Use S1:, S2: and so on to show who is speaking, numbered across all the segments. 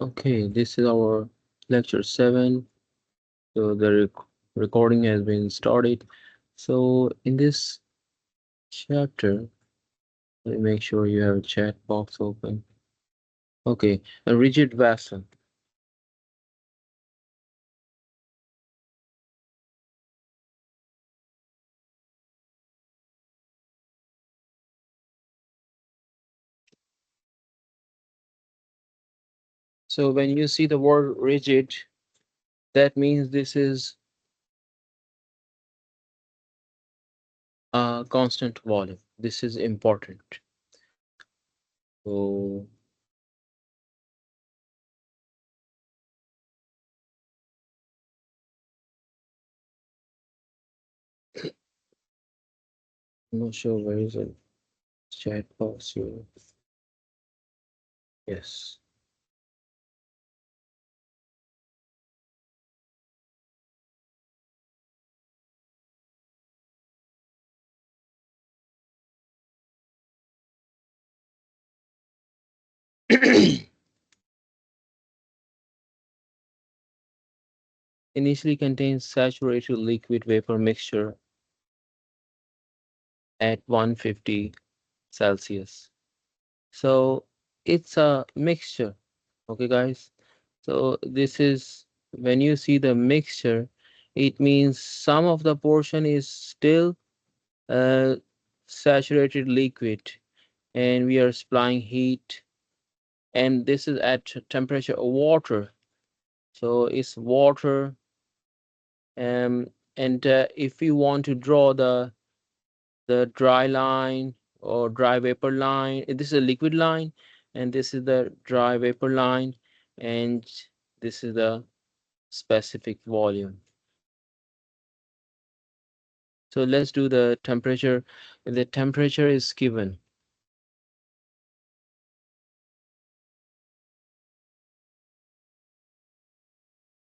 S1: Okay, this is our lecture 7. So the recording has been started. So in this chapter, let me make sure you have a chat box open. Okay, a rigid vessel. So when you see the word rigid, that means this is a constant volume. This is important. So I'm not sure where is the chat box here. Yes. Initially contains saturated liquid vapor mixture at 150 Celsius. So it's a mixture. Okay, guys. So this is when you see the mixture, it means some of the portion is still uh, saturated liquid, and we are supplying heat, and this is at temperature of water. So it's water, and if you want to draw the dry line or dry vapor line, this is a liquid line, and this is the dry vapor line, and this is the specific volume. So let's do the temperature. The temperature is given.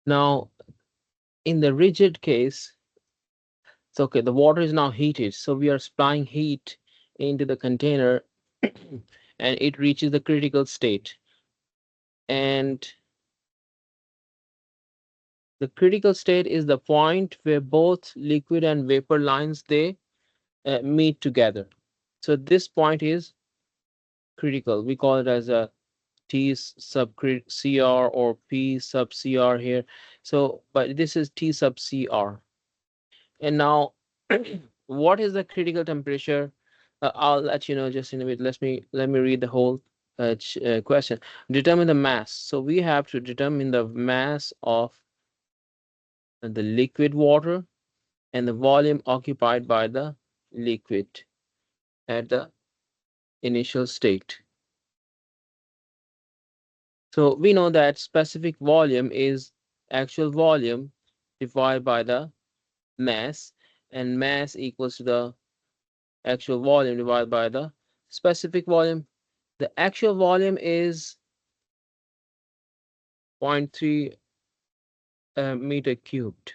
S1: Now, in the rigid case, it's okay, the water is now heated, so we are supplying heat into the container and it reaches the critical state. And the critical state is the point where both liquid and vapor lines they meet together. So this point is critical. We call it as a T sub CR or P sub CR here. So, but this is T sub CR. And now, what is the critical temperature? I'll let you know just in a bit. Let me read the whole question. Determine the mass. So we have to determine the mass of the liquid water and the volume occupied by the liquid at the initial state. So we know that specific volume is actual volume divided by the mass, and mass equals to the actual volume divided by the specific volume. The actual volume is 0.3 meter cubed.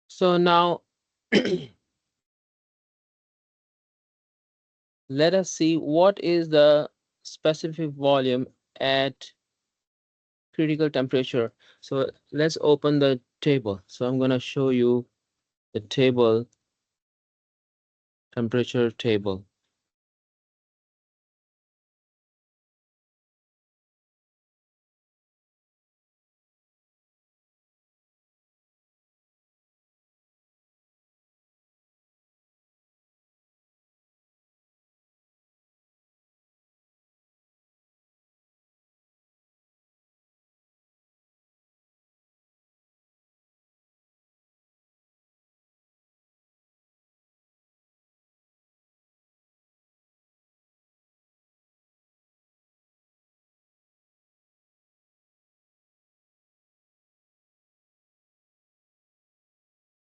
S1: So now let us see what is the specific volume at critical temperature. So let's open the table. So I'm going to show you the table, temperature table.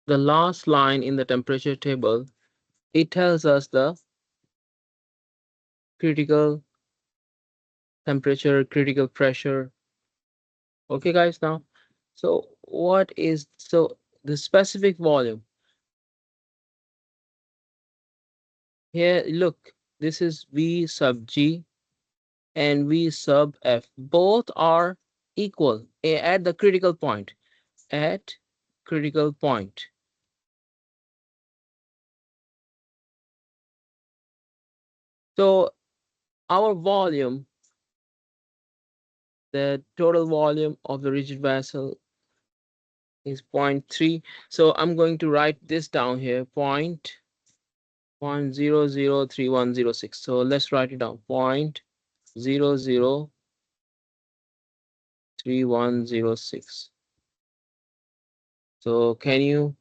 S1: The last line in the temperature table, it tells us the critical temperature, critical pressure. Okay, guys, now. So what is, so the specific volume? Here, look, this is V sub G and V sub F. Both are equal at the critical point. At critical point. So our volume, the total volume of the rigid vessel is 0.3. So I'm going to write this down here, 0.003106. So let's write it down, 0.003106. So can you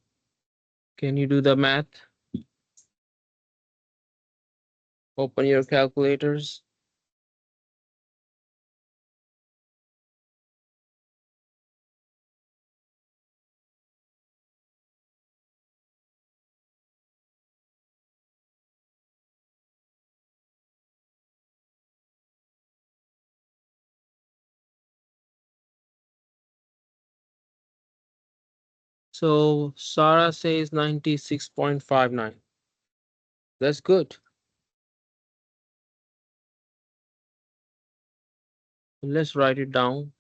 S1: do the math? Open your calculators. So Sarah says 96.59. That's good. Let's write it down.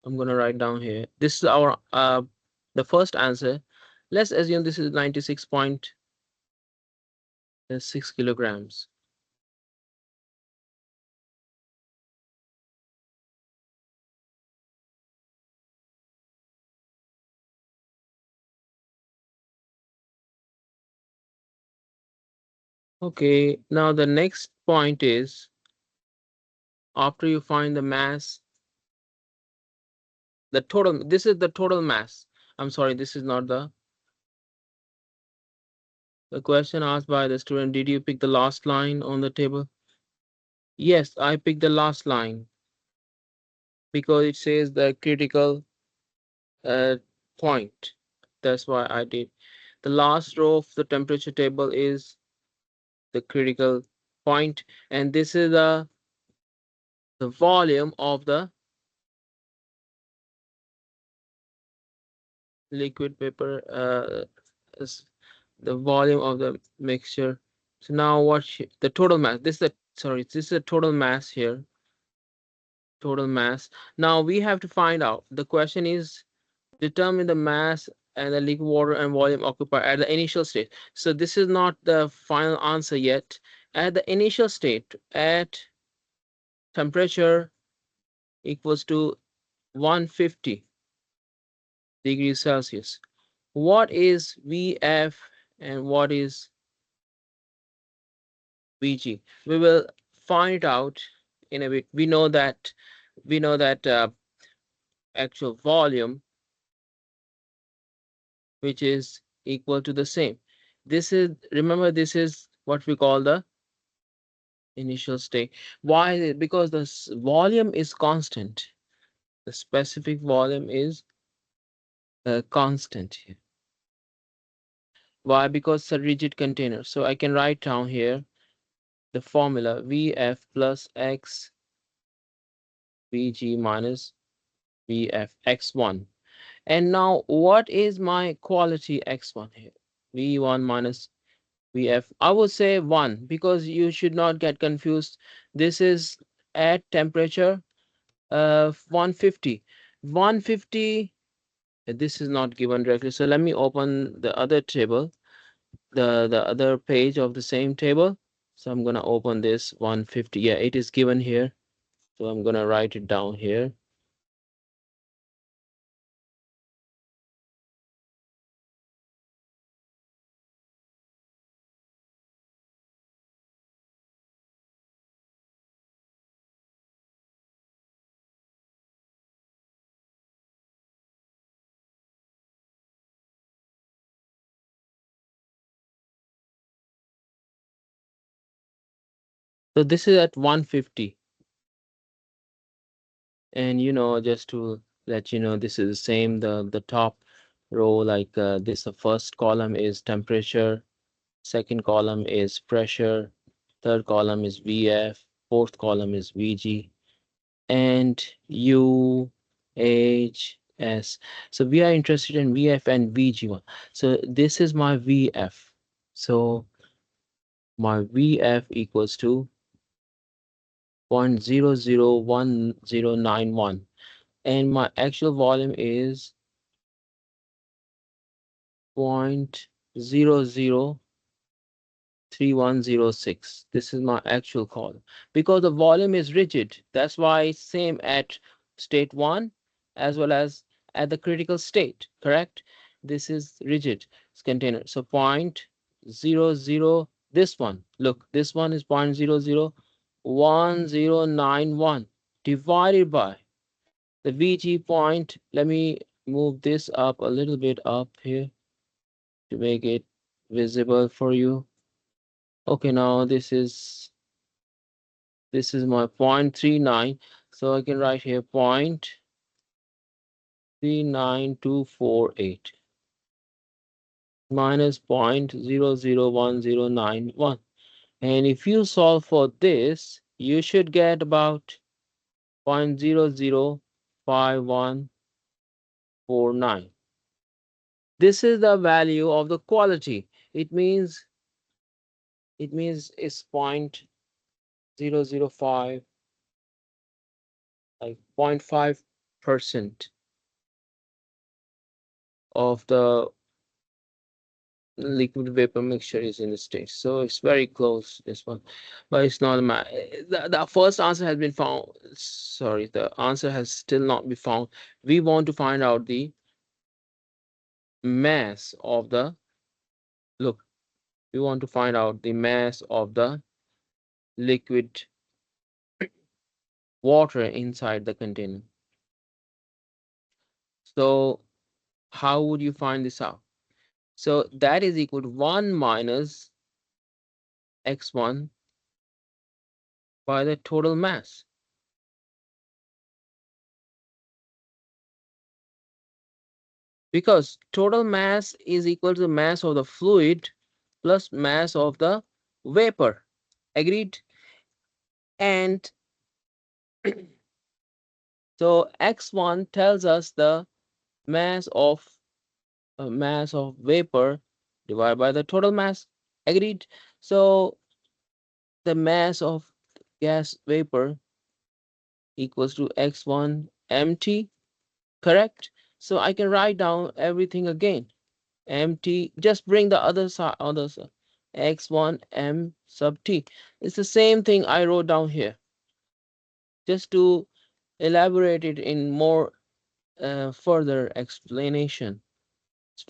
S1: I'm gonna write down here. This is our the first answer. Let's assume this is 96.6 kilograms. Okay, now the next point is, after you find the mass, the total, this is the total mass. I'm sorry, this is not the question asked by the student. Did you pick the last line on the table? Yes, I picked the last line because it says the critical uh, point. That's why I did. The last row of the temperature table is the critical point, and this is the volume of the liquid paper, the volume of the mixture. So now what the total mass, this is the, sorry, this is the total mass here, total mass. Now we have to find out, the question is determine the mass and the liquid water and volume occupied at the initial state. So this is not the final answer yet. At the initial state, at temperature equals to 150 degrees Celsius, what is Vf and what is Vg? We will find it out in a bit. We know that actual volume, which is equal to the same. This is, remember, this is what we call the initial state. Why? Because the volume is constant. The specific volume is constant here. Why? Because it's a rigid container. So I can write down here the formula Vf plus X Vg minus Vf x1. And now what is my quality x1 here? V1 minus Vf. I would say 1 because you should not get confused. This is at temperature 150. 150, this is not given directly. So let me open the other table, the other page of the same table. So I'm gonna open this 150. Yeah, it is given here. So I'm gonna write it down here. So this is at 150. And just to let you know, this is the same, the top row, like this, the first column is temperature, second column is pressure, third column is Vf, fourth column is Vg, and U, H, S. So we are interested in Vf and Vg1. So this is my Vf. So my VF equals to 0.001091, and my actual volume is 0.003106. This is my actual column because the volume is rigid. That's why it's same at state 1 as well as at the critical state, correct? This is rigid container. So 0.00, this one, look, this one is 0.001091 divided by the VG point. Let me move this up a little bit up here to make it visible for you. Okay, now this is my 0.39, so I can write here 0.39248 minus 0.001091, and if you solve for this, you should get about 0.005149. This is the value of the quality. It means it's 0.005, like 0.5% of the liquid vapor mixture is in the state. So it's very close, this one, but it's not the first answer has been found. Sorry, the answer has still not been found. We want to find out the mass of the, look, we want to find out the mass of the liquid water inside the container. So how would you find this out? So that is equal to 1 minus x1 by the total mass. Because total mass is equal to the mass of the fluid plus mass of the vapor. Agreed? And so x1 tells us the mass of vapor divided by the total mass. Agreed? So the mass of gas vapor equals to x1 mt, correct? So I can write down everything again. Mt, just bring the other side, x1 m sub t. It's the same thing I wrote down here, just to elaborate it in more further explanation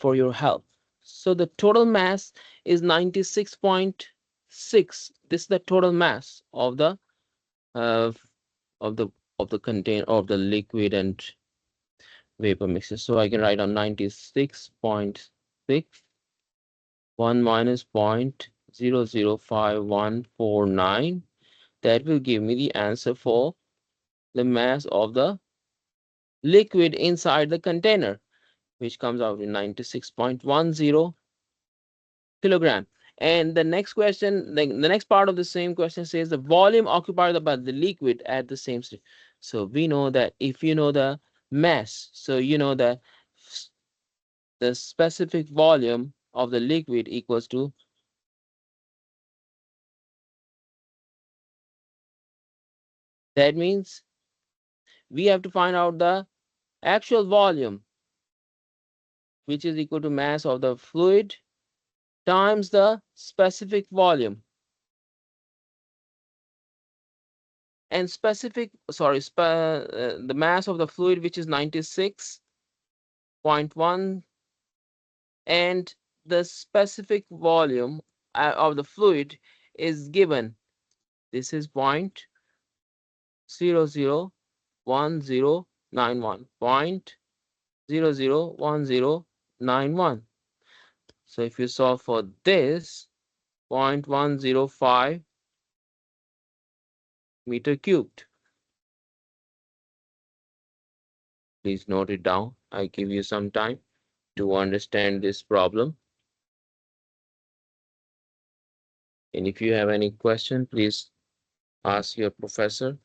S1: for your help. So the total mass is 96.6. This is the total mass of the uh, of the container of the liquid and vapor mixture. So I can write on 96.6, 1 minus 0.005149. That will give me the answer for the mass of the liquid inside the container, which comes out to 96.10 kilogram. And the next question, the next part of the same question says the volume occupied by the liquid at the same state. So we know that if you know the mass, so you know that the specific volume of the liquid equals to, that means we have to find out the actual volume, which is equal to mass of the fluid times the specific volume. And the mass of the fluid, which is 96.1, and the specific volume of the fluid is given. This is 0.001091, 0.001091. So if you solve for this, 0.105 meter cubed. Please note it down. I give you some time to understand this problem. And if you have any question, please ask your professor.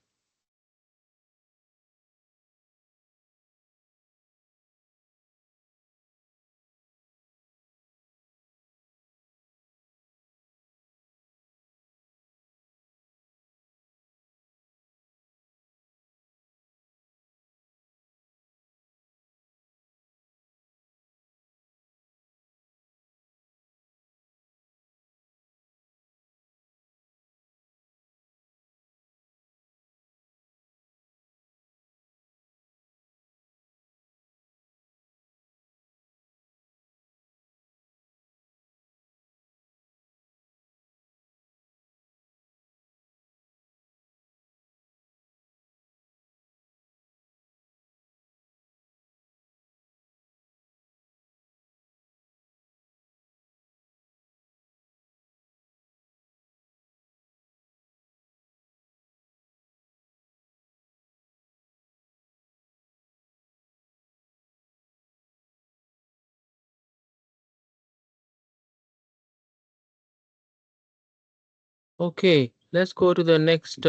S1: Okay, let's go to the next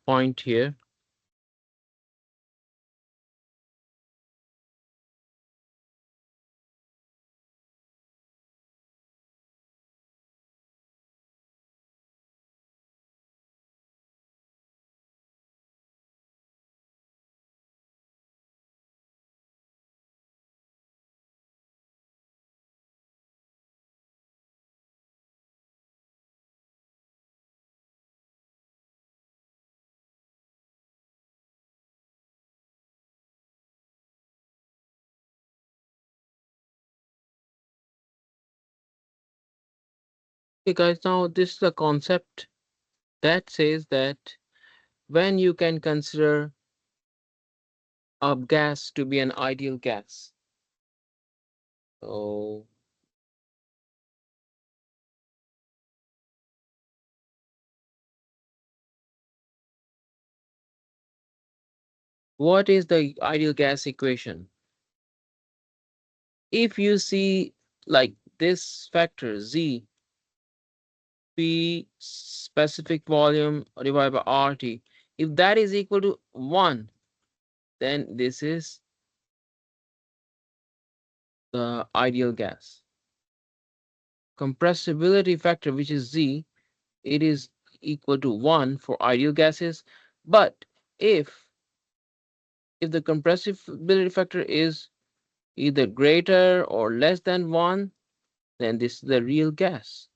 S1: point here. Okay, guys, now this is a concept that says that when you can consider a gas to be an ideal gas. So, what is the ideal gas equation? If you see like this factor Z, P specific volume divided by RT, if that is equal to 1, then this is the ideal gas. Compressibility factor, which is Z, it is equal to 1 for ideal gases. But if the compressibility factor is either greater or less than 1, then this is the real gas.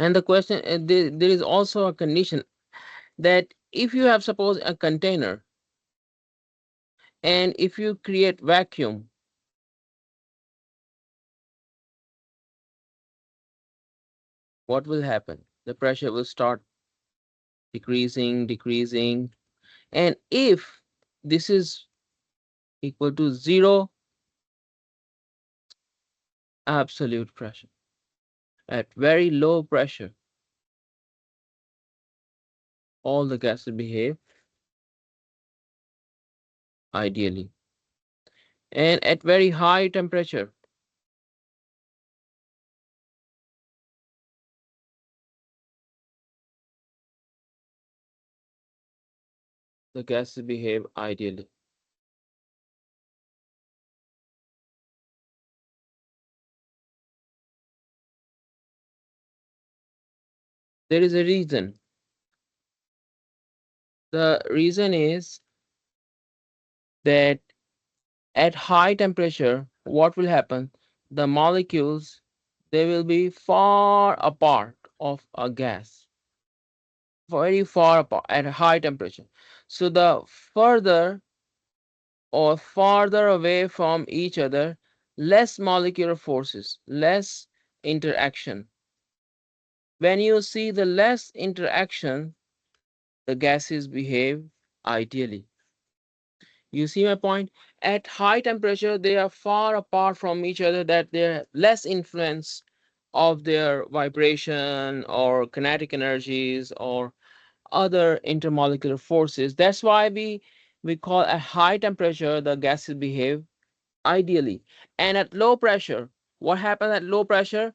S1: And the question, there is also a condition that if you have suppose a container and if you create vacuum, what will happen? The pressure will start decreasing. And if this is equal to 0 absolute pressure, at very low pressure, all the gases behave ideally. And at very high temperature, the gases behave ideally. There is a reason. The reason is that at high temperature, what will happen? The molecules, they will be far apart of a gas, very far apart at a high temperature. So the further or farther away from each other, less molecular forces, less interaction. When you see the less interaction, the gases behave ideally. You see my point? At high temperature, they are far apart from each other, that they have less influence of their vibration or kinetic energies or other intermolecular forces. That's why we call at high temperature the gases behave ideally. And at low pressure, what happens at low pressure?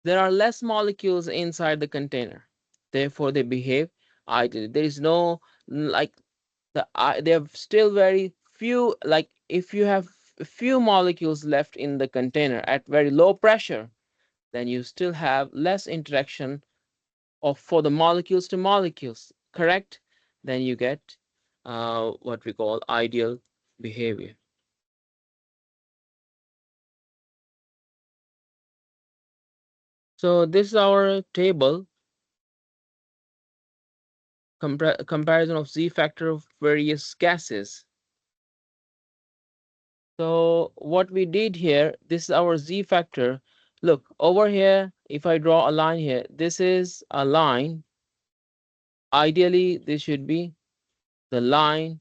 S1: There are less molecules inside the container. Therefore, they behave ideally. There is no like they have still very few, like if you have few molecules left in the container at very low pressure, then you still have less interaction of for the molecules to molecules, correct? Then you get what we call ideal behavior. So this is our table, comparison of Z factor of various gases. So what we did here, this is our Z factor. Look over here, if I draw a line here, this is a line. Ideally, this should be the line,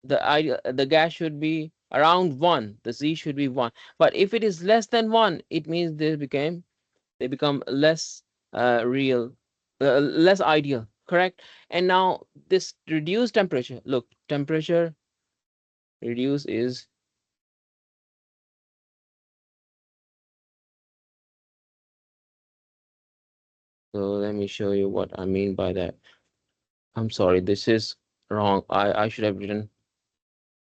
S1: the gas should be around 1, the Z should be 1. But if it is less than 1, it means they become less real, less ideal, correct? And now this reduced temperature, look, temperature reduce is So let me show you what I mean by that. I'm sorry, this is wrong. I should have written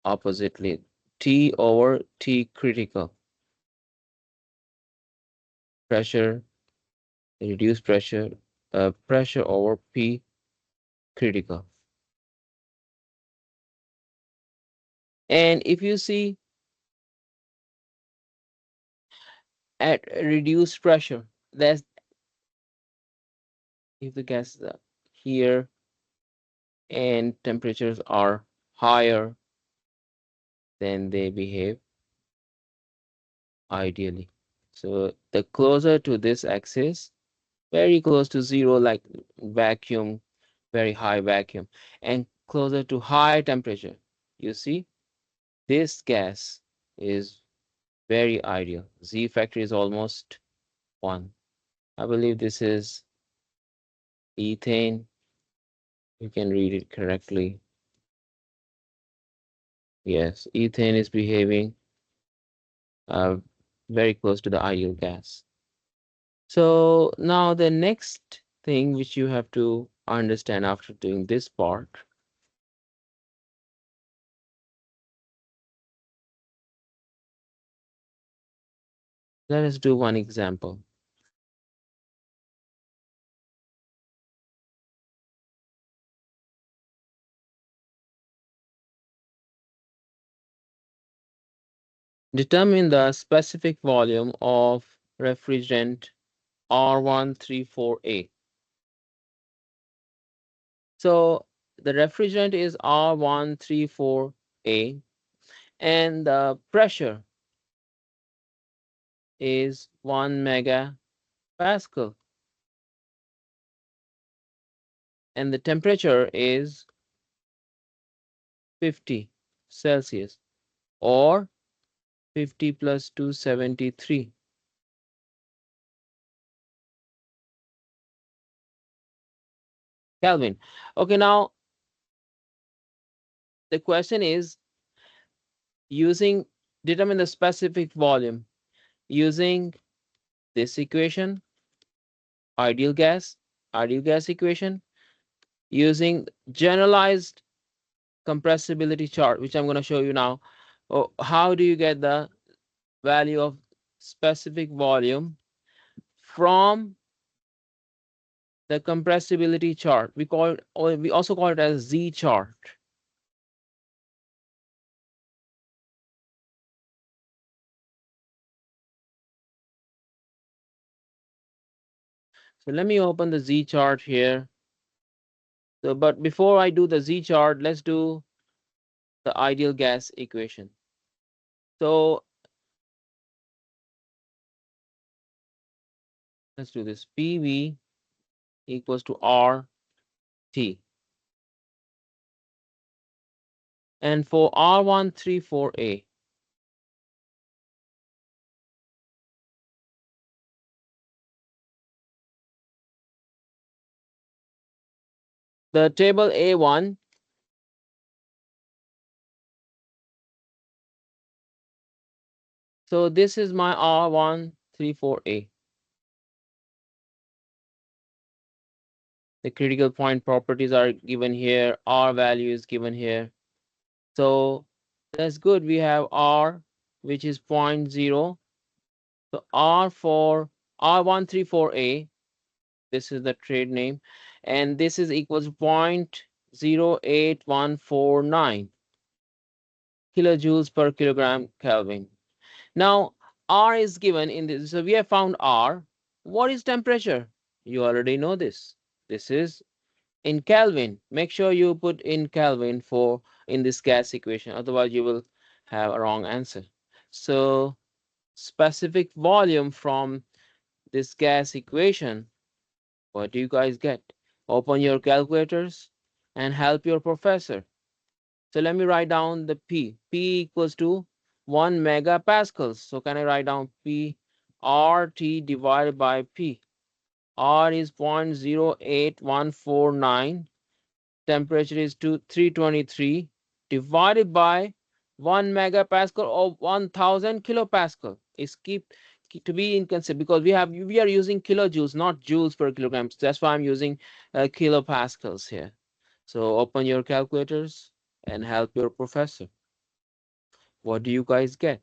S1: oppositely. T over T critical. Pressure, reduced pressure, pressure over P critical. And if you see at reduced pressure, that's if the gas is here and temperatures are higher, then they behave ideally. So the closer to this axis, very close to zero, like vacuum, very high vacuum, and closer to high temperature, you see this gas is very ideal. Z factor is almost 1. I believe this is ethane. You can read it correctly. Yes, ethane is behaving uh, very close to the ideal gas. So now the next thing which you have to understand after doing this part, let us do one example. Determine the specific volume of refrigerant R134A. So the refrigerant is R134A and the pressure is 1 megapascal and the temperature is 50 Celsius or 50 plus 273 Kelvin. Okay, now the question is using determine the specific volume using this equation, ideal gas, ideal gas equation, using generalized compressibility chart, which I'm going to show you now. Oh, how do you get the value of specific volume from the compressibility chart? We call it, or we also call it as Z chart. So let me open the Z chart here. So, but before I do the Z chart, let's do the ideal gas equation. So let's do this. PV equals to RT. And for R134A, the table A1, so this is my R134A. The critical point properties are given here. R value is given here. So that's good. We have R, which is 0.0. So R for R134A, this is the trade name, and this is equals 0.08149 kilojoules per kilogram Kelvin. Now, R is given in this. So we have found R. What is temperature? You already know this. This is in Kelvin. Make sure you put in Kelvin for in this gas equation. Otherwise, you will have a wrong answer. So specific volume from this gas equation. What do you guys get? Open your calculators and help your professor. So let me write down the P. P equals to 1 megapascals. So can I write down P RT divided by P? R is 0.08149. Temperature is 323 divided by 1 megapascal or 1000 kilopascal. Is keep to be inconsiderate, because we are using kilojoules, not joules per kilograms. That's why I'm using kilopascals here. So open your calculators and help your professor. What do you guys get?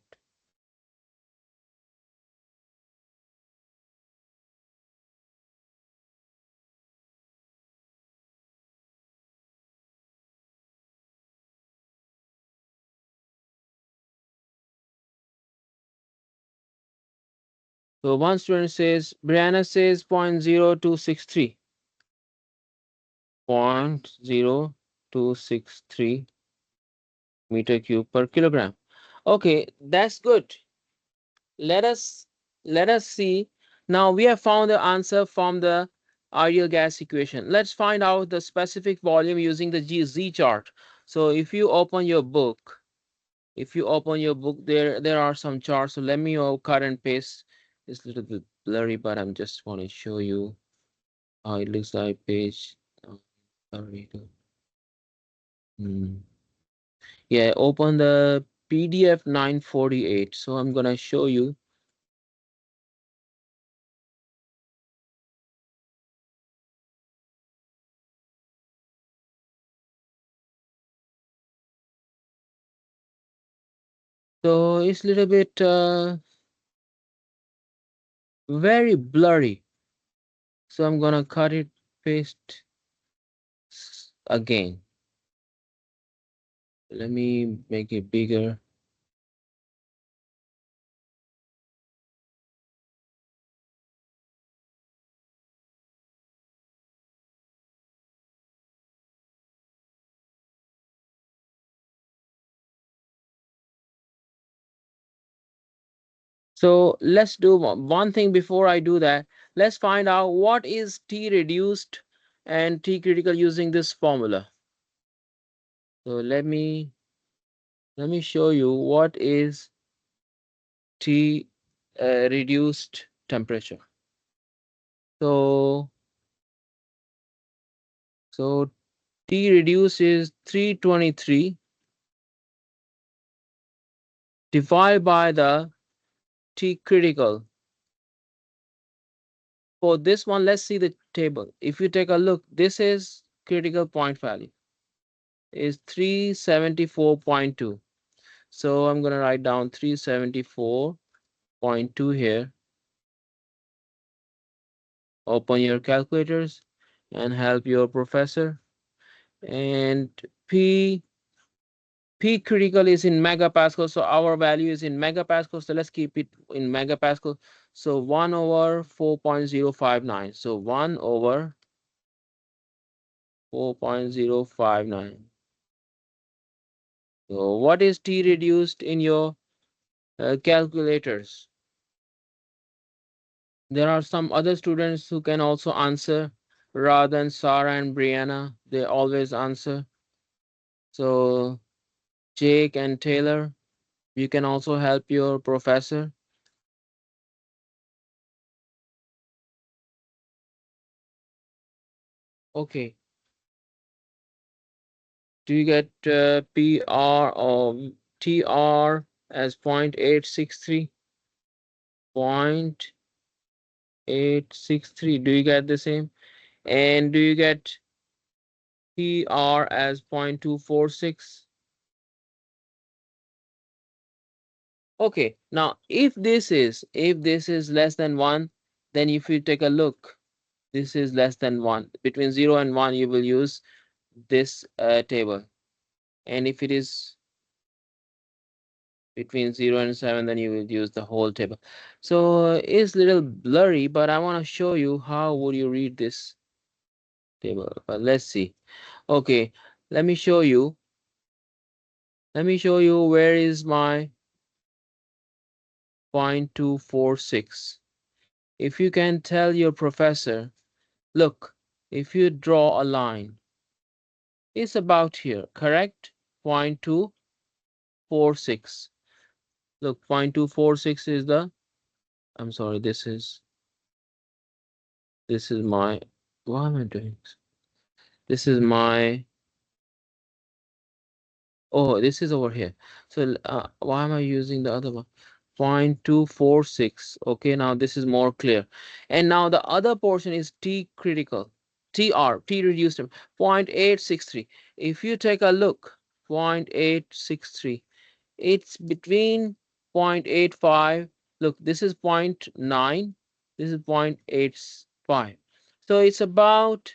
S1: So one student says, Brianna says 0.0263. 0.0263 meter cube per kilogram. Okay, that's good. Let us see. Now we have found the answer from the ideal gas equation. Let's find out the specific volume using the Z chart. So if you open your book, there are some charts. So let me cut and paste. It's a little bit blurry, but I'm just want to show you how it looks like. Page. Sorry. Yeah, open the PDF 948. So I'm gonna show you. So it's a little bit very blurry. So I'm gonna cut it, paste again. Let me make it bigger. So let's do one thing before I do that. Let's find out what is T reduced and T critical using this formula. So let me show you what is T reduced temperature. So T reduced is 323 divided by the T critical. For this one, let's see the table. If you take a look, this is critical point value is 374.2. So I'm going to write down 374.2 here. Open your calculators and help your professor. And P critical is in megapascal, so our value is in megapascal. So let's keep it in megapascal. So 1 over 4.059. So 1 over 4.059. So what is T reduced in your calculators? There are some other students who can also answer rather than Sarah and Brianna. They always answer. So Jake and Taylor, you can also help your professor. Okay. Do you get PR or TR as 0.863? 0.863. Do you get the same? And do you get PR as 0.246? Okay, now if this is less than 1, then if you take a look, this is less than 1. Between 0 and 1, you will use this table. And if it is between 0 and 7, then you will use the whole table. So it's a little blurry, but I want to show you how would you read this table. But let's see. Okay, let me show you. Let me show you where is my 0.246. If you can tell your professor, look, if you draw a line, it's about here, correct? 0.246. Look, 0.246 is the, I'm sorry, this is my, what am I doing? This is my, oh, this is over here. So why am I using the other one? 0.246. Okay, now this is more clear. And now the other portion is T critical. T reduced to 0.863. If you take a look, 0.863, it's between 0.85. Look, this is 0.9, this is 0.85. So it's about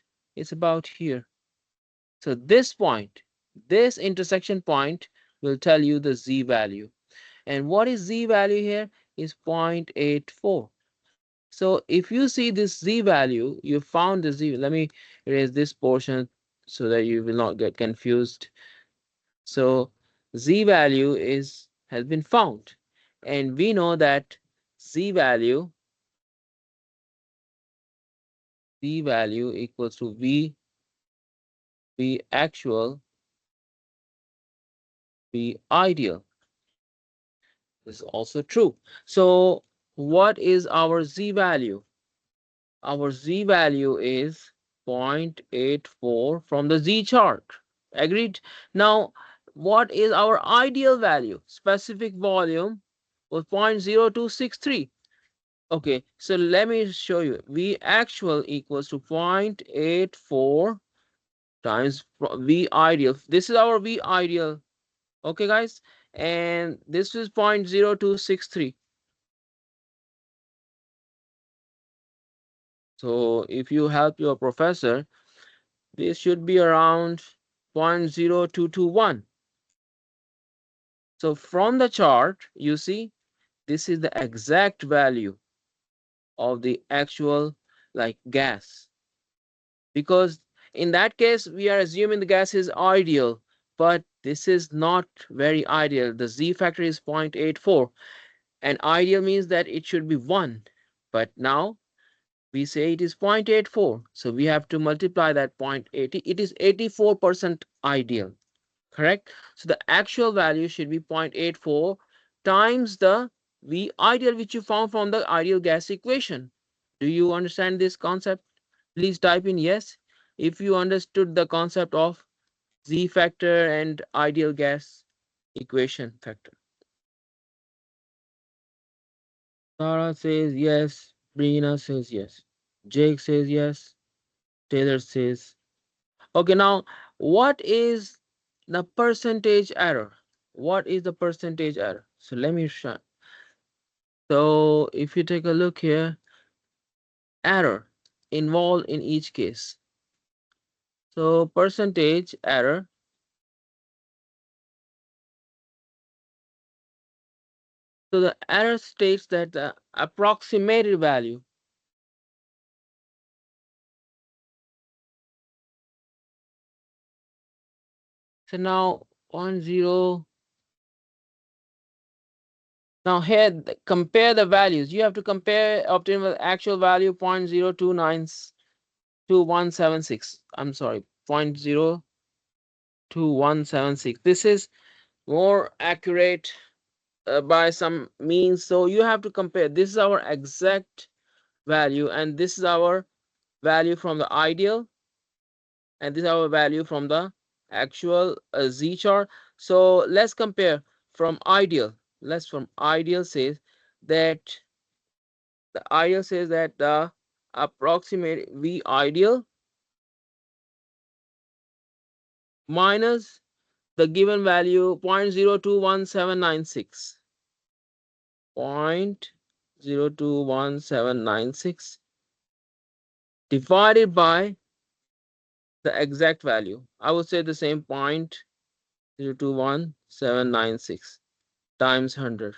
S1: here. So this point, this intersection point will tell you the Z value. And what is Z value here is 0.84. So if you see this Z value, you found the Z. Let me erase this portion so that you will not get confused. So Z value has been found. And we know that Z value equals to V actual, V ideal. This is also true. So what is our Z value? Our Z value is 0.84 from the Z chart. Agreed? Now, what is our ideal value? Specific volume was 0.0263. Okay, so let me show you. V actual equals to 0.84 times V ideal. This is our V ideal. Okay, guys? And this is 0.0263. So if you help your professor, this should be around 0.0221. So from the chart, you see, this is the exact value of the actual like gas. Because in that case, we are assuming the gas is ideal, but this is not very ideal. The Z factor is 0.84, and ideal means that it should be 1. But now we say it is 0.84. So we have to multiply that 0.80. It is 84% ideal. Correct? So the actual value should be 0.84 times the V ideal which you found from the ideal gas equation. Do you understand this concept? Please type in yes if you understood the concept of Z factor and ideal gas equation factor. Sarah says yes. Brina says yes. Jake says yes. Taylor says. Okay, now what is the percentage error? What is the percentage error? So let me show. So if you take a look here, error involved in each case. So percentage error. So the error states that the approximated value. So now 10. Now here compare the values. You have to compare obtain the actual value 0.029176. I'm sorry, 0.02176. This is more accurate by some means. So you have to compare. This is our exact value, and this is our value from the ideal, and this is our value from the actual Z chart. So let's compare from ideal. Let's from ideal says that the approximate V ideal minus the given value 0.021796. 0.021796 divided by the exact value. I would say the same 0.021796 times 100.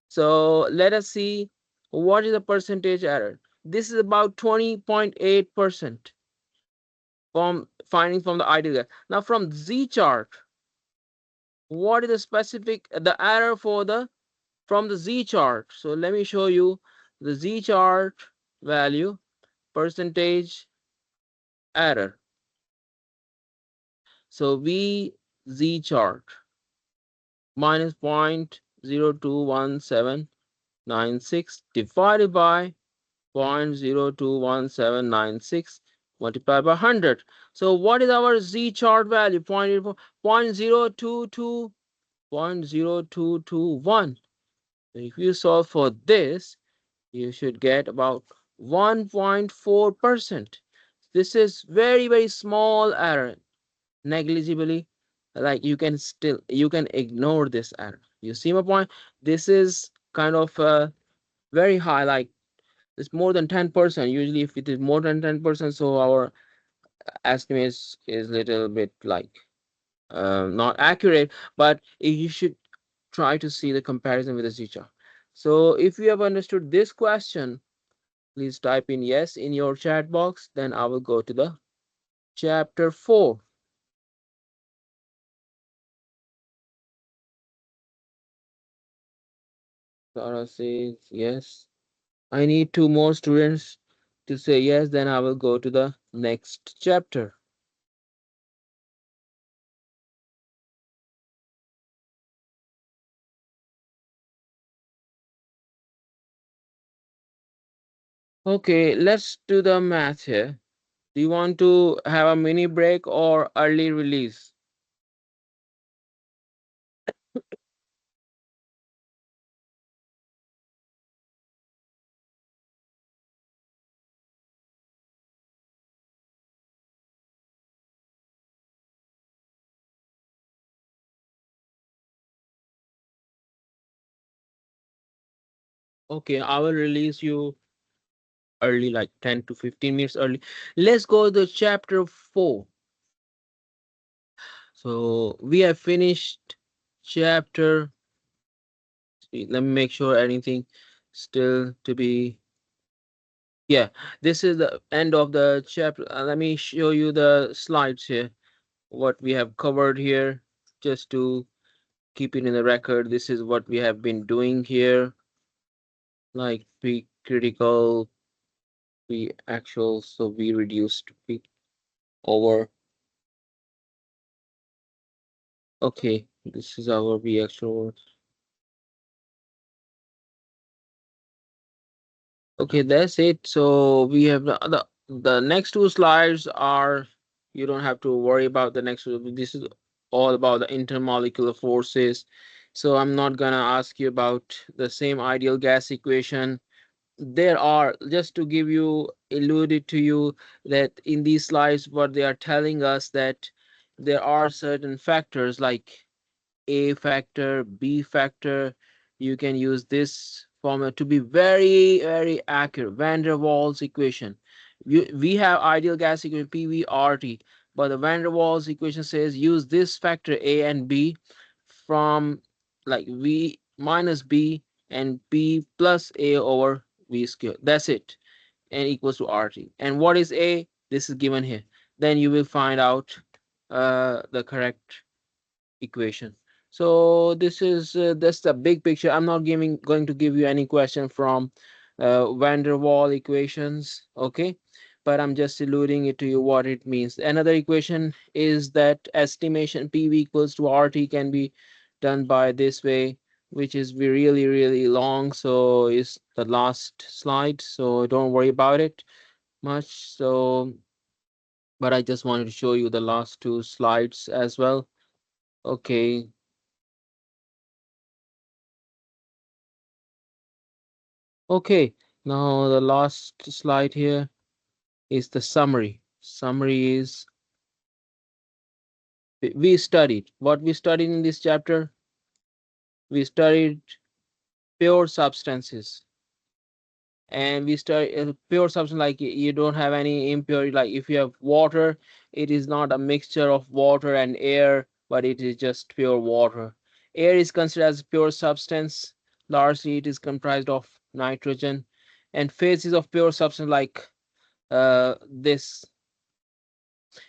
S1: So let us see what is the percentage error. This is about 20.8% from finding from the ideal gas. Now from Z chart, what is the specific the error for the from the Z chart? So let me show you the Z chart value percentage error. So V Z chart minus 0.021796 divided by 0.021796 multiplied by 100. So what is our Z chart value? 0.0221. If you solve for this, you should get about 1.4%. This is very, very small error, negligibly. Like you can ignore this error. You see my point? This is kind of very high, like it's more than 10%. Usually, if it is more than 10%, so our estimate is little bit like not accurate, but you should try to see the comparison with the teacher. So if you have understood this question, please type in yes in your chat box. Then I will go to the chapter 4. Sarah says yes. I need two more students to say yes, then I will go to the next chapter. Okay, let's do the math here. Do you want to have a mini break or early release? Okay, I will release you early, like 10 to 15 minutes early. Let's go to chapter 4. So we have finished chapter. Let me make sure anything still to be. Yeah, this is the end of the chapter. Let me show you the slides here. What we have covered here, just to keep it in the record. This is what we have been doing here, like P critical, P actual. So we reduced P over. Okay, this is our P actual. Okay, that's it. So we have the next two slides are, you don't have to worry about the next two. This is all about the intermolecular forces. So I'm not gonna ask you about the same ideal gas equation. There are, just to give you, alluded to you, that in these slides what they are telling us, that there are certain factors like a factor, B factor. You can use this formula to be very, very accurate. Van der Waals equation. We have ideal gas equation PVRT, but the Van der Waals equation says use this factor A and B from like V minus B and B plus A over V squared. That's it. And equals to RT. And what is A? This is given here. Then you will find out the correct equation. So this is that's the big picture. I'm not going to give you any question from van der Waal equations, okay? But I'm just alluding it to you what it means. Another equation is that estimation PV equals to RT can be done by this way, which is really, really long. So it's the last slide. So don't worry about it much. So, but I just wanted to show you the last two slides as well. Okay. Okay, now the last slide here is the summary. Summary is we studied. What we studied in this chapter? We studied pure substances. And we study pure substance, like you don't have any impurity. Like if you have water, it is not a mixture of water and air, but it is just pure water. Air is considered as pure substance. Largely, it is comprised of nitrogen. And phases of pure substance, like this,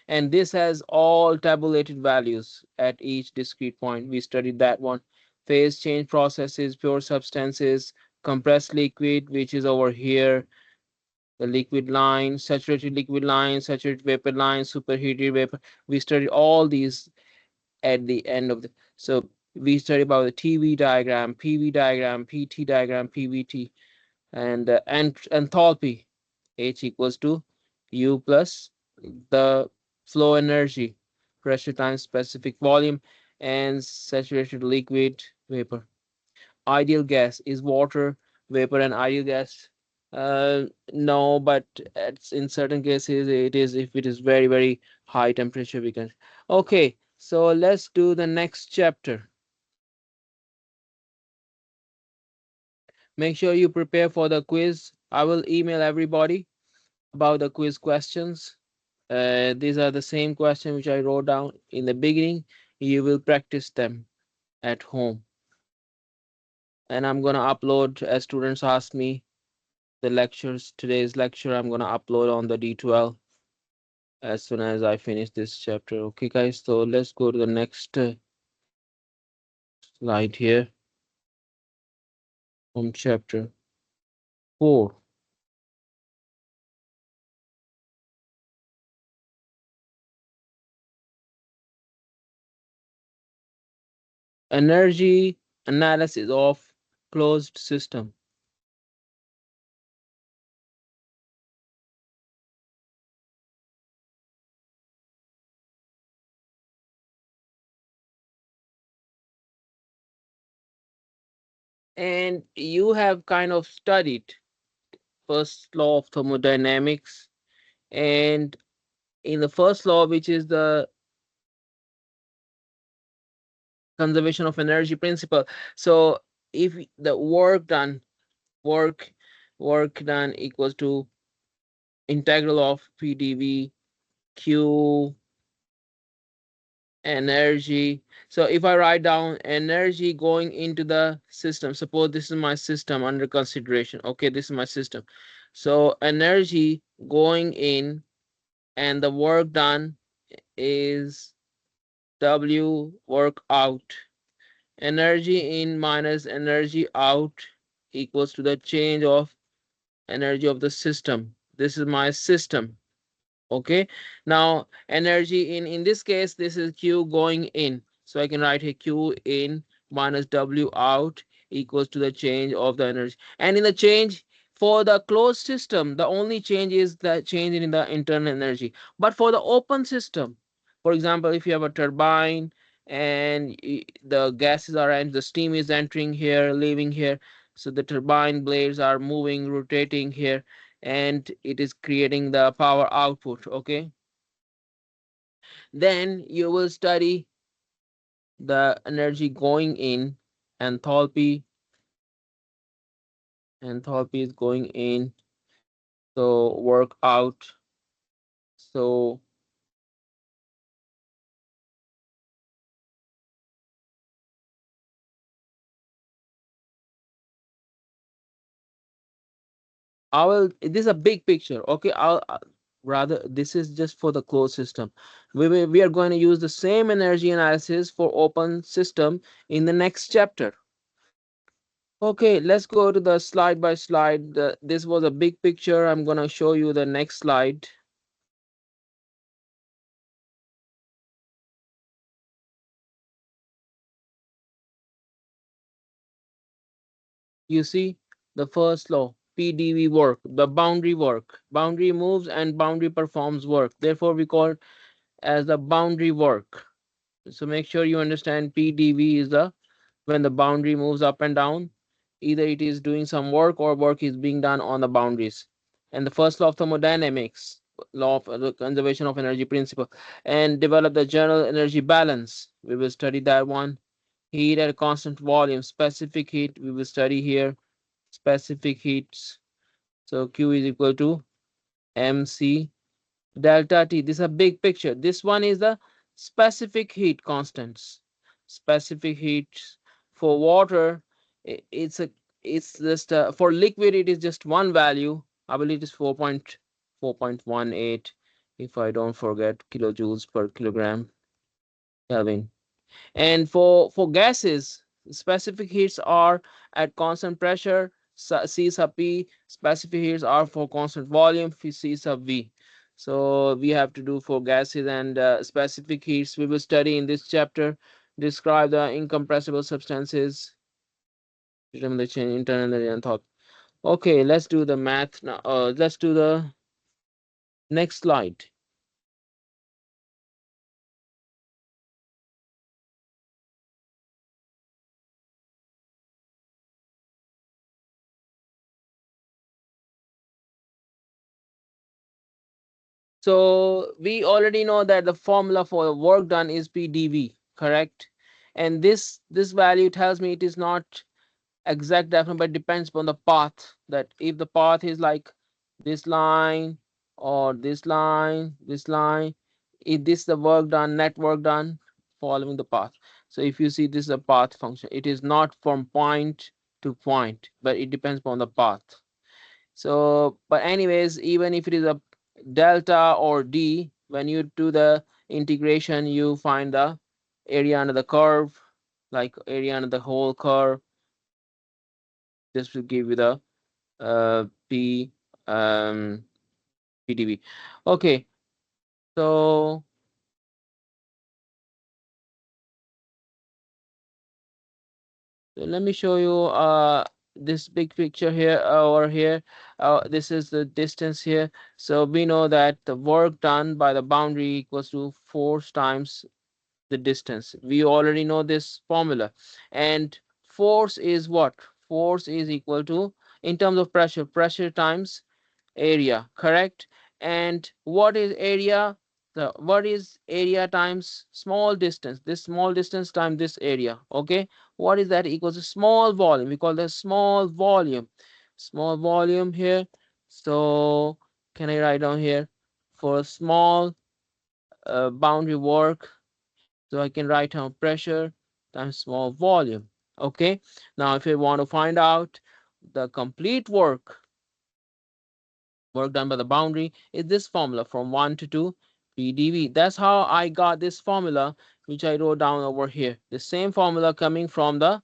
S1: and this has all tabulated values at each discrete point. We studied that one. Phase change processes, pure substances, compressed liquid, which is over here, the liquid line, saturated vapor line, superheated vapor. We studied all these at the end of the. So we studied about the TV diagram, PV diagram, PT diagram, PVT, and enthalpy. H equals to U plus the flow energy, pressure times specific volume, and saturated liquid vapor. Ideal gas is water, vapor, and ideal gas. No, but it's in certain cases it is, if it is very, very high temperature we can. Okay, so let's do the next chapter. Make sure you prepare for the quiz. I will email everybody about the quiz questions. These are the same questions which I wrote down in the beginning. You will practice them at home. And I'm gonna upload, as students ask me, the lectures. Today's lecture I'm gonna upload on the D12 as soon as I finish this chapter. Okay, guys. So let's go to the next slide here from chapter 4. Energy analysis of closed system. And you have kind of studied first law of thermodynamics, and in the first law, which is the conservation of energy principle. So if the work work done equals to integral of pdv q energy. So if I write down energy going into the system, suppose this is my system under consideration. Okay, this is my system. So energy going in and the work done is w work out. Energy in minus energy out equals to the change of energy of the system. This is my system. Okay, now energy in this case, this is q going in, so I can write here q in minus w out equals to the change of the energy. And in the change for the closed system, the only change is the change in the internal energy. But for the open system, for example, if you have a turbine and the gases are and the steam is entering here, leaving here, so the turbine blades are moving, rotating here, and it is creating the power output. Okay, then you will study the energy going in, enthalpy. Enthalpy is going in, so work out. So I will, this is a big picture. Okay, rather, this is just for the closed system. We are going to use the same energy analysis for open system in the next chapter. Okay, let's go to the slide by slide. This was a big picture. I'm gonna show you the next slide. You see the first law, PDV work, the boundary work. Boundary moves and boundary performs work. Therefore, we call it as the boundary work. So make sure you understand PDV is the when the boundary moves up and down, either it is doing some work or work is being done on the boundaries. And the first law of thermodynamics, law of the conservation of energy principle, and develop the general energy balance. We will study that one. Heat at a constant volume, specific heat, we will study here. Specific heats. So Q is equal to MC delta T. This is a big picture. This one is the specific heat constants. Specific heat for water, it's a, it's just for liquid it is just one value. I believe it is 4.18, if I don't forget, kilojoules per kilogram Kelvin. And for gases, specific heats are at constant pressure, C sub P. Specific heats are for constant volume, C sub V. So we have to do for gases and specific heats. We will study in this chapter. Describe the incompressible substances. Determine the change internal energy and thought. Okay, let's do the math now. Let's do the next slide. So we already know that the formula for the work done is PdV, correct? And this value tells me it is not exact definite, but depends upon the path. That if the path is like this line or this line, if this is the work done, net work done following the path. So if you see this is a path function, it is not from point to point, but it depends upon the path. So, but anyways, even if it is a delta or d, when you do the integration, you find the area under the curve, like area under the whole curve. This will give you the p pdv. Okay, so let me show you this big picture here over here. This is the distance here. So we know that the work done by the boundary equals to force times the distance. We already know this formula. And force is what? Force is equal to, in terms of pressure, pressure times area, correct? And what is area? The what is area times small distance? This small distance times this area. Okay, what is that? Equals to small volume. We call that small volume. Small volume here. So can I write down here for small boundary work? So I can write down pressure times small volume. Okay. Now, if you want to find out the complete work done by the boundary, is this formula from 1 to 2 PdV. That's how I got this formula, which I wrote down over here. The same formula coming from the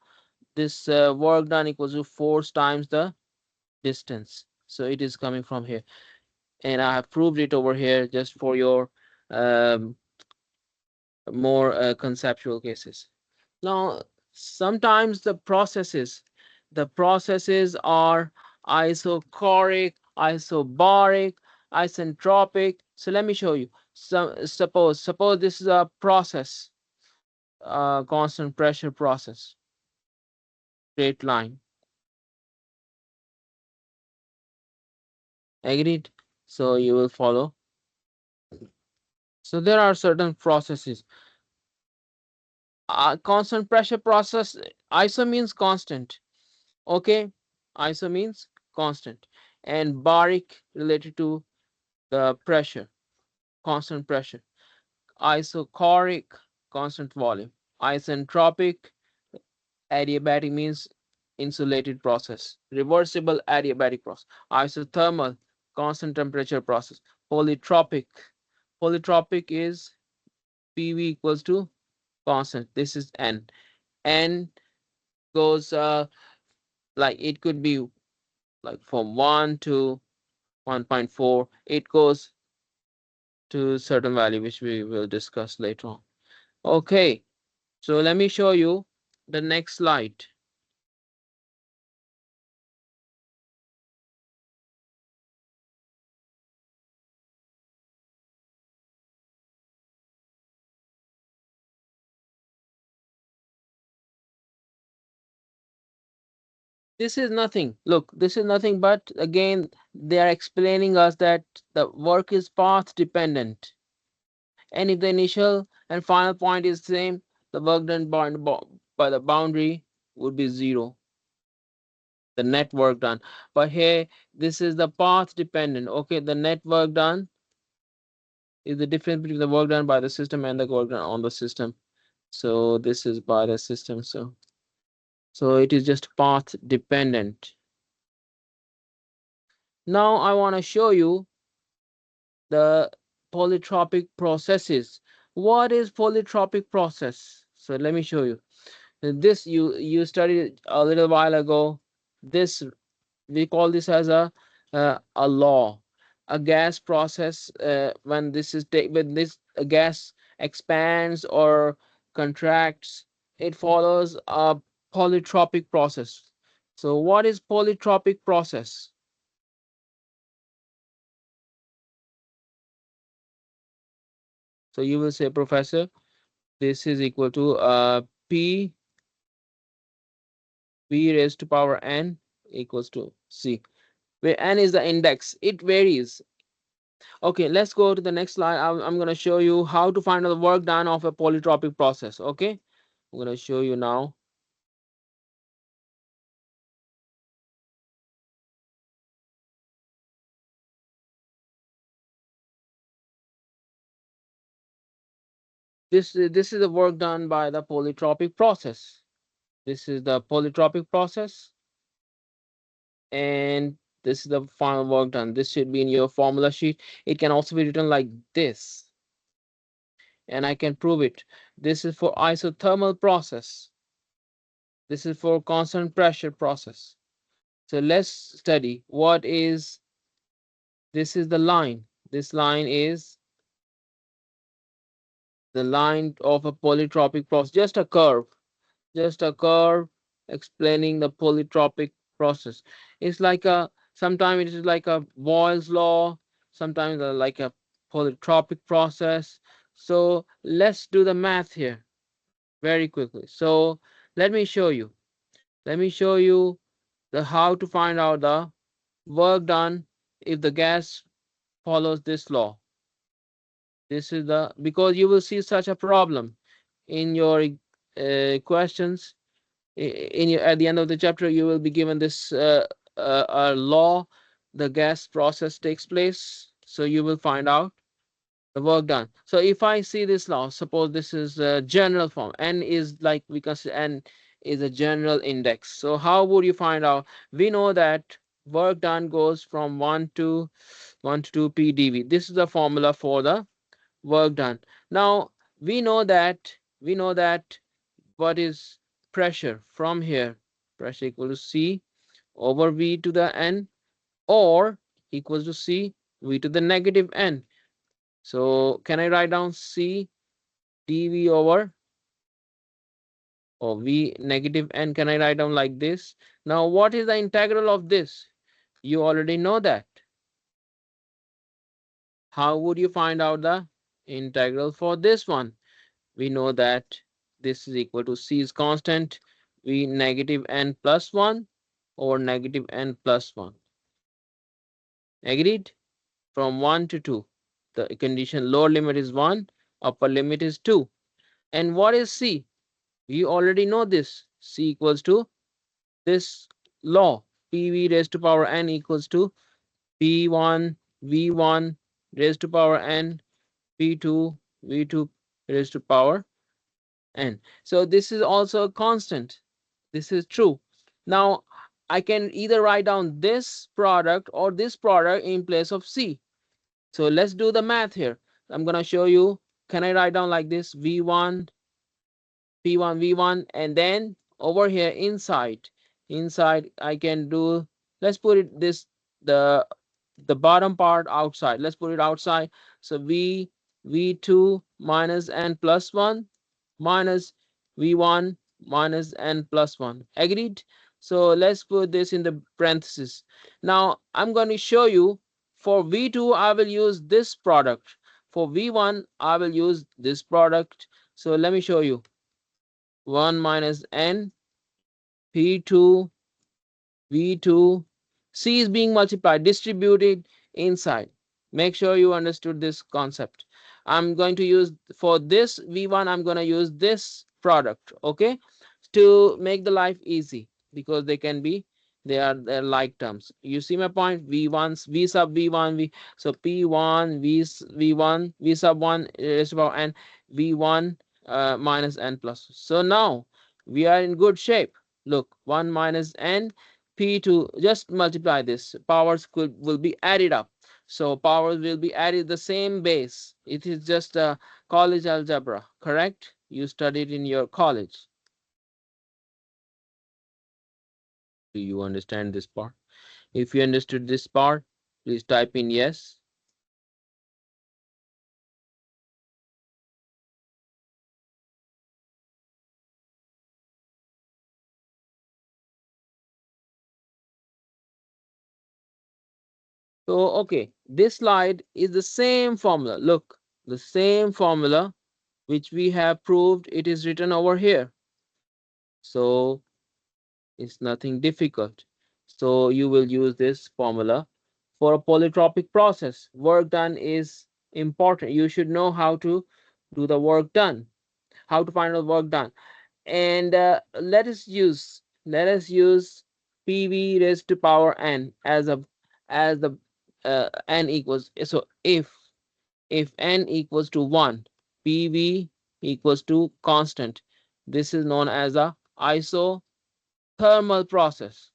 S1: this work done equals to force times the distance. So it is coming from here, and I have proved it over here just for your um, more conceptual cases. Now, sometimes the processes are isochoric, isobaric, isentropic. So let me show you. So suppose this is a process, constant pressure process, straight line. Agreed? So you will follow. So there are certain processes. Constant pressure process, iso means constant. Okay, iso means constant, and baric related to the pressure, constant pressure. Isochoric, constant volume. Isentropic, adiabatic means insulated process. Reversible adiabatic process. Isothermal, constant temperature process. Polytropic, polytropic is PV equals to constant. This is N. N goes like it could be like from 1 to 1.4. It goes to certain value, which we will discuss later on. Okay, so let me show you the next slide. This is nothing. Look, this is nothing but again, they are explaining us that the work is path dependent. And if the initial and final point is same, the work done by the boundary would be zero, the net work done. But here, this is the path dependent. Okay, the net work done is the difference between the work done by the system and the work done on the system. So this is by the system. So it is just path dependent. Now I want to show you the polytropic processes. What is polytropic process? So let me show you. This you studied a little while ago. This we call this as a law, a gas process. When this is when this gas expands or contracts, it follows a polytropic process. So what is polytropic process? So you will say, Professor, this is equal to P V raised to power n equals to C, where n is the index. It varies. Okay, let's go to the next slide. I'm going to show you how to find out the work done of a polytropic process. Okay, I'm going to show you now. This is the work done by the polytropic process. This is the polytropic process, and this is the final work done. This should be in your formula sheet. It can also be written like this, and I can prove it. This is for isothermal process. This is for constant pressure process. So let's study what is this is the line. This line is the line of a polytropic process, just a curve explaining the polytropic process. It's like a sometimes it is like a Boyle's law, sometimes like a polytropic process. So let's do the math here very quickly. So let me show you. Let me show you the how to find out the work done if the gas follows this law. This is the because you will see such a problem in your questions in your at the end of the chapter. You will be given this law. The gas process takes place, so you will find out the work done. So if I see this law, suppose this is a general form, n is like because n is a general index. So how would you find out? We know that work done goes from 1 to 2 pdv. This is the formula for the work done. Now we know that what is pressure from here. Pressure equal to c over v to the n, or equals to c v to the negative n. So can I write down c dv over or v negative n? Can I write down like this? Now what is the integral of this? You already know that. How would you find out the integral for this one? We know that this is equal to c is constant, v negative n plus 1 or negative n plus 1. Agreed? From 1 to 2. The condition lower limit is 1, upper limit is 2. And what is c? We already know this. C equals to this law. PV raised to power n equals to P1 V1 raised to power n, P2 V2 raised to power n. So this is also a constant. This is true. Now I can either write down this product or this product in place of C. So let's do the math here. I'm going to show you. Can I write down like this? V1, P1, V1, and then over here inside I can do, let's put it this, the bottom part outside. Let's put it outside. So V2 minus n plus 1 minus V1 minus n plus 1. Agreed? So let's put this in the parentheses. Now I'm going to show you for V2 I will use this product. For V1 I will use this product. So let me show you. 1 minus n P2 V2, C is being multiplied, distributed inside. Make sure you understood this concept. I'm going to use for this V1, I'm going to use this product, okay, to make the life easy because they can be, they're like terms. You see my point? V1, V sub V1, V, so P1, V1, V sub 1 is about n, V1 minus n plus. So now we are in good shape. Look, 1 minus n P2, just multiply this. Powers will be added up. So powers will be added the same base. It is just a college algebra, correct? You studied in your college. Do you understand this part? If you understood this part, please type in yes. So, okay, this slide is the same formula. Look, the same formula which we have proved, it is written over here. So it's nothing difficult. So you will use this formula For a polytropic process, work done is important. You should know how to do the work done, how to find out work done. And let us use PV raised to power n as a as the n equals. So if n equals to 1, PV equals to constant. This is known as a isothermal process.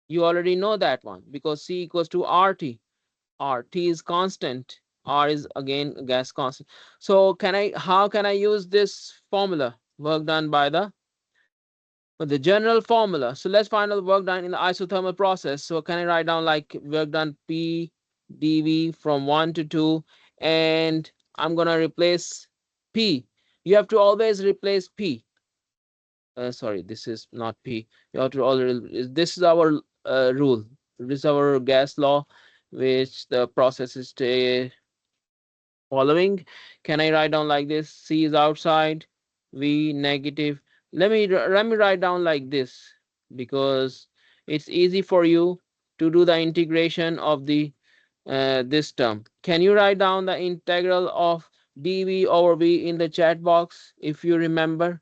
S1: You already know that one because C equals to RT. RT is constant. R is again gas constant. So how can I use this formula? Work done by the general formula. So let's find out work done in the isothermal process. So can I write down like work done P dV from 1 to 2, and I'm gonna replace P. You have to always replace P. Sorry, this is not P. You have to already. This is our rule. This is our gas law, which the process is following. Can I write down like this? C is outside, V negative. Let me write down like this because it's easy for you to do the integration of the this term. Can you write down the integral of dv over v in the chat box if you remember?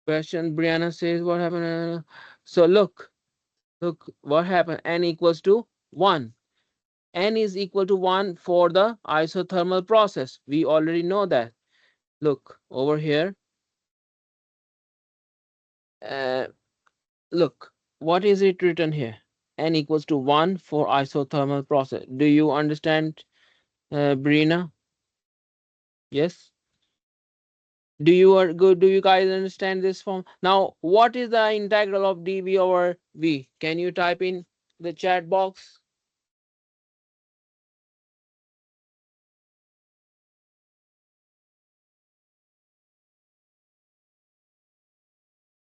S1: Question Brianna says what happened? So look what happened. N equals to 1. N is equal to 1 for the isothermal process. We already know that. Look over here. Uh, Look, what is it written here? N equals to 1 for isothermal process. Do you understand, Brina? Yes? Do you are good? Do you guys understand this form? Now, what is the integral of dv over v? Can you type in the chat box?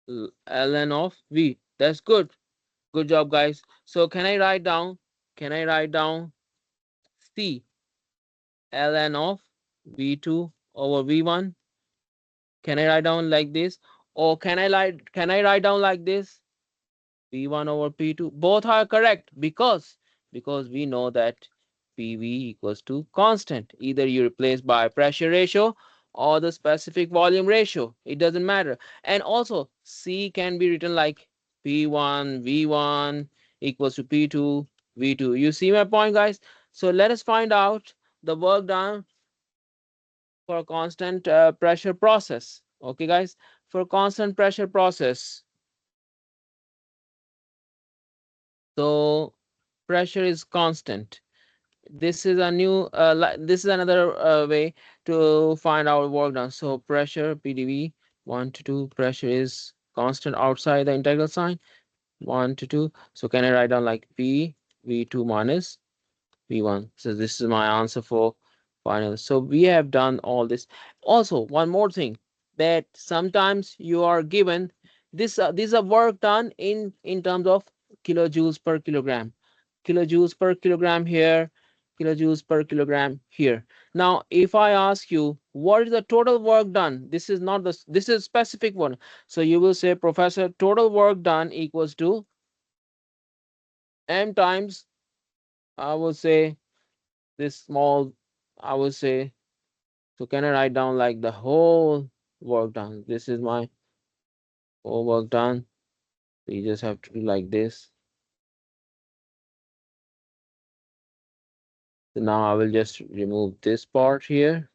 S1: Ln of v. That's good. Good job, guys. So can I write down? Can I write down C ln of v2 over v1? Can I write down like this? Or can I write down like this? P1 over P2. Both are correct because we know that PV equals to constant. Either you replace by pressure ratio or the specific volume ratio. It doesn't matter. And also C can be written like P1 V1 equals to P2 V2. You see my point, guys? So let us find out the work done for a constant pressure process. Okay, guys? For constant pressure process. So pressure is constant. This is a new this is another way to find out work done. So pressure pdv 1 to 2, pressure is constant outside the integral sign, 1 to 2. So can I write down like p v2 minus v1? So this is my answer for final. So we have done all this. Also one more thing, that sometimes you are given this are work done in terms of kilojoules per kilogram, kilojoules per kilogram here, kilojoules per kilogram here. Now if I ask you what is the total work done, this is not this is specific one. So you will say, professor, total work done equals to m times, I will say this small, I will say, so can I write down like the whole work done? This is my whole work done. So you just have to do like this. So now I will just remove this part here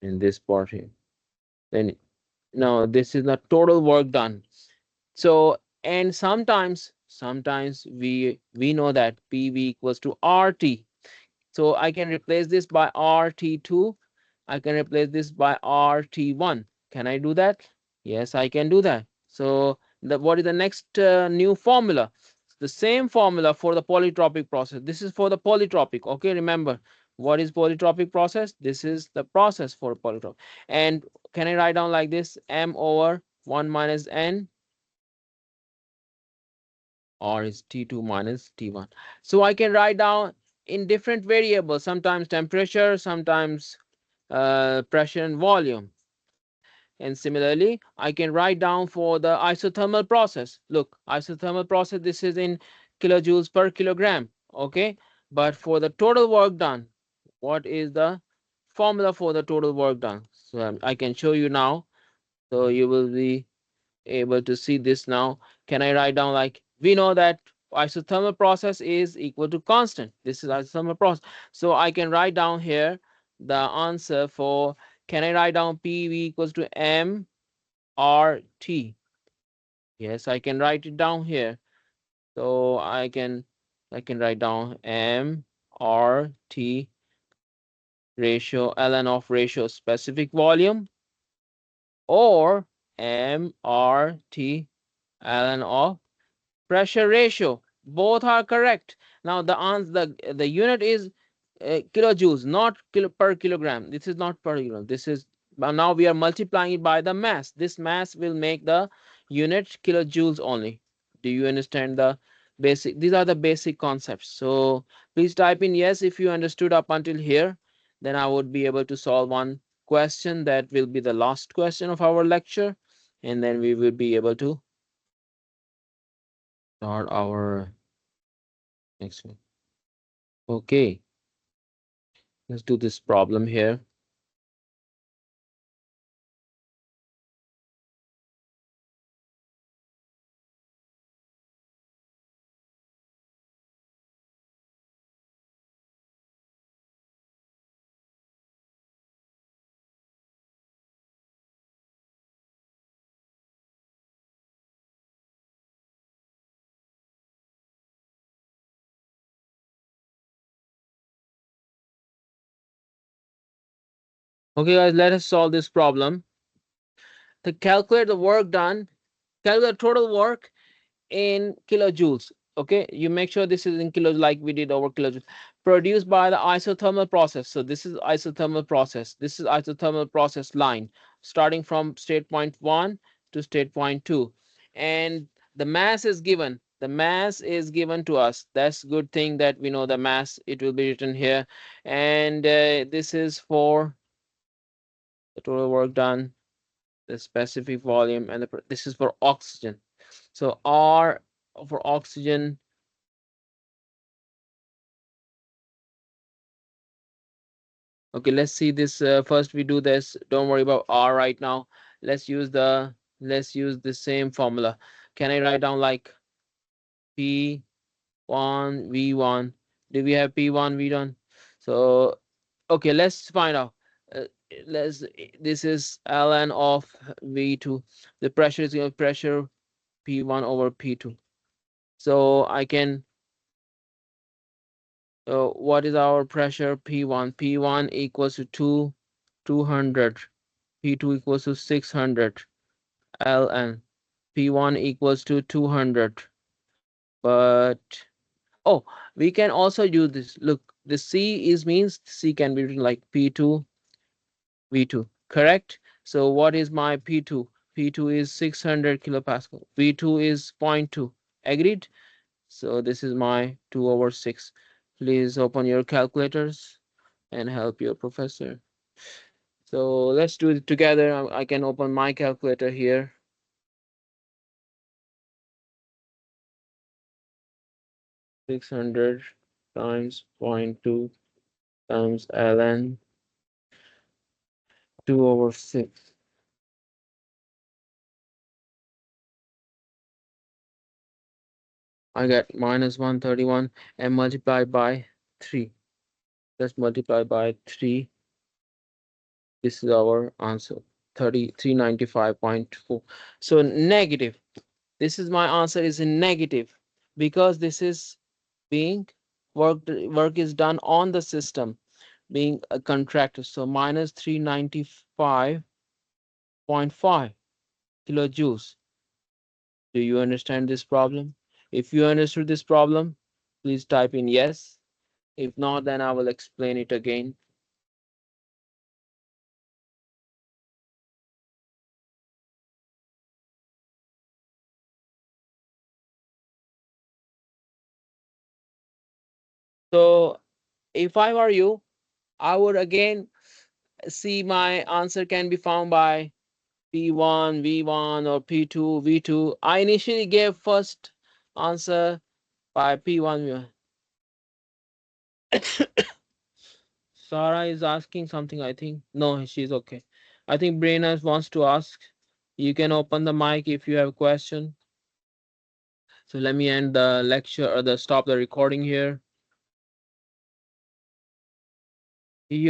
S1: and this part here. Then no, this is not total work done. So and sometimes we know that PV equals to RT. So I can replace this by RT2. I can replace this by RT1. Can I do that? Yes, I can do that. So what is the next new formula? The same formula for the polytropic process. This is for the polytropic. Okay, remember what is polytropic process? This is the process for polytropic. And can I write down like this? M over 1 minus N, or is T2 minus T1. So I can write down in different variables, sometimes temperature, sometimes pressure and volume. And similarly, I can write down for the isothermal process. Look, isothermal process, this is in kilojoules per kilogram. Okay. But for the total work done, what is the formula for the total work done? So I can show you now. So you will be able to see this now. Can I write down, like, we know that isothermal process is equal to constant. This is isothermal process. So I can write down here the answer for, can I write down PV equals to M RT? Yes, I can write it down here. So I can write down MRT ratio ln of ratio specific volume, or MRT ln of pressure ratio. Both are correct. Now the answer, the unit is kilojoules, not per kilogram. This is not per kilogram. This is, now we are multiplying it by the mass. This mass will make the unit kilojoules only. Do you understand the basic? These are the basic concepts. So please type in yes if you understood up until here. Then I would be able to solve one question that will be the last question of our lecture, and then we will be able to start our next one. Okay, let's do this problem here. Okay, guys, let us solve this problem. To calculate the work done, calculate total work in kilojoules. Okay, you make sure this is in kilos like we did over kilojoules. Produced by the isothermal process. So this is isothermal process. This is isothermal process line starting from state point 1 to state point 2. And the mass is given. The mass is given to us. That's good thing that we know the mass. It will be written here. And this is for the total work done, the specific volume, and this is for oxygen. So R for oxygen. Okay, let's see this. First we do this. Don't worry about R right now. Let's use the same formula. Can I write down like P1 V1? Do we have P1 V1? So okay, let's find out. Uh, let's This is ln of V2. The pressure is pressure P1 over P2. So I can, what is our pressure? P1. P1 equals to 200. P2 equals to 600. Ln. P1 equals to 200. But, oh, we can also use this. Look, the C is means C can be written like P2 V2. Correct? So what is my P2? P2 is 600 kilopascal. V2 is zero point 0.2. Agreed? So this is my 2 over 6. Please open your calculators and help your professor. So let's do it together. I can open my calculator here. 600 times 0 0.2 times ln 2 over 6. I get minus 131 and multiply by 3. Let's multiply by 3. This is our answer, 395.4. So negative. This is my answer is in negative because this is being work is done on the system being a contractor. So minus 395.5 kilojoules. Do you understand this problem? If you understood this problem, please type in yes. If not, then I will explain it again. So If I were you, I would again see my answer can be found by P1, V1 or P2, V2. I initially gave first answer by P1. Sarah is asking something, I think. No, she's okay. I think Brainers wants to ask. You can open the mic if you have a question. So let me end the lecture or the stop the recording here.